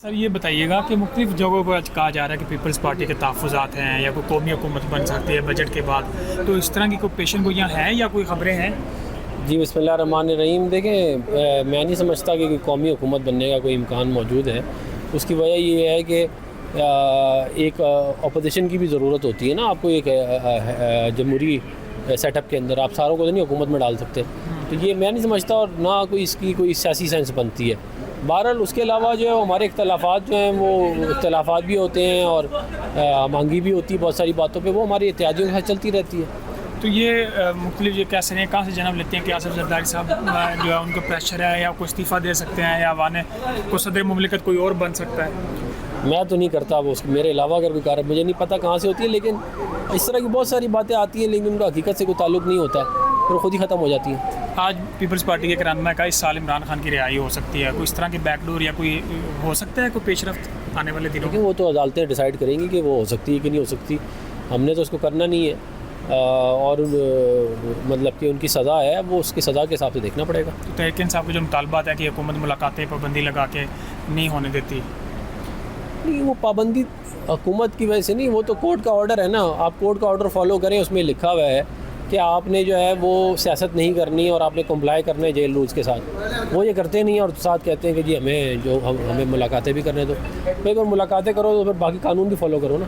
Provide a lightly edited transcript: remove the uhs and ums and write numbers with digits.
سر یہ بتائیے گا کہ مختلف جگہوں پر کہا جا رہا ہے کہ پیپلز پارٹی کے تحفظات ہیں یا کوئی قومی حکومت بن سکتی ہے بجٹ کے بعد، تو اس طرح کی کوئی پیشن گوئیاں ہیں یا کوئی خبریں ہیں؟ جی بسم اللہ الرحمن الرحیم. دیکھیں میں نہیں سمجھتا کہ کوئی قومی حکومت بننے کا کوئی امکان موجود ہے. اس کی وجہ یہ ہے کہ ایک اپوزیشن کی بھی ضرورت ہوتی ہے نا. آپ کو ایک جمہوری سیٹ اپ کے اندر آپ ساروں کو تو نہیں حکومت میں ڈال سکتے. تو یہ میں نہیں سمجھتا، اور نہ کوئی اس کی کوئی سیاسی سینس بنتی ہے. بہرحال اس کے علاوہ جو ہے ہمارے اختلافات جو ہیں وہ اختلافات بھی ہوتے ہیں اور مانگی بھی ہوتی ہے بہت ساری باتوں پہ، وہ ہماری اتحادیوں کے ساتھ چلتی رہتی ہے. تو یہ مختلف یہ کیسے ہیں، کہاں سے جنم لیتے ہیں کہ آصف زرداری صاحب جو ہے ان کو پریشر ہے یا کوئی استعفیٰ دے سکتے ہیں یا وانے کو صدر مملکت کوئی اور بن سکتا ہے؟ میں تو نہیں کرتا وہ، میرے علاوہ اگر کوئی کار مجھے نہیں پتہ کہاں سے ہوتی ہے، لیکن اس طرح کی بہت ساری باتیں آتی ہیں لیکن ان کا حقیقت سے کوئی تعلق نہیں ہوتا، پھر خود ہی ختم ہو جاتی ہیں. آج پیپلز پارٹی کے رہنما کا اس سال عمران خان کی رہائی ہو سکتی ہے، کوئی اس طرح کی بیک ڈور یا کوئی ہو سکتا ہے کوئی پیش رفت آنے والے دنوں؟ لیکن وہ تو عدالتیں ڈیسائیڈ کریں گی کہ وہ ہو سکتی ہے کہ نہیں ہو سکتی. ہم نے تو اس کو کرنا نہیں ہے، اور مطلب کہ ان کی سزا ہے وہ اس کی سزا کے حساب سے دیکھنا پڑے گا. تو تحریک صاحب کے جو مطالبات ہے کہ حکومت ملاقاتیں پابندی لگا کے نہیں ہونے دیتی، نہیں وہ پابندی حکومت کی وجہ سے نہیں، وہ تو کورٹ کا آرڈر ہے نا. آپ کورٹ کا آرڈر فالو کریں، اس میں لکھا ہوا ہے کہ آپ نے جو ہے وہ سیاست نہیں کرنی اور آپ نے کمپلائی کرنا ہے جیل رولز کے ساتھ. وہ یہ کرتے نہیں اور ساتھ کہتے ہیں کہ جی ہمیں ملاقاتیں بھی کرنے دو. بھائی اگر ملاقاتیں کرو تو پھر باقی قانون بھی فالو کرو نا.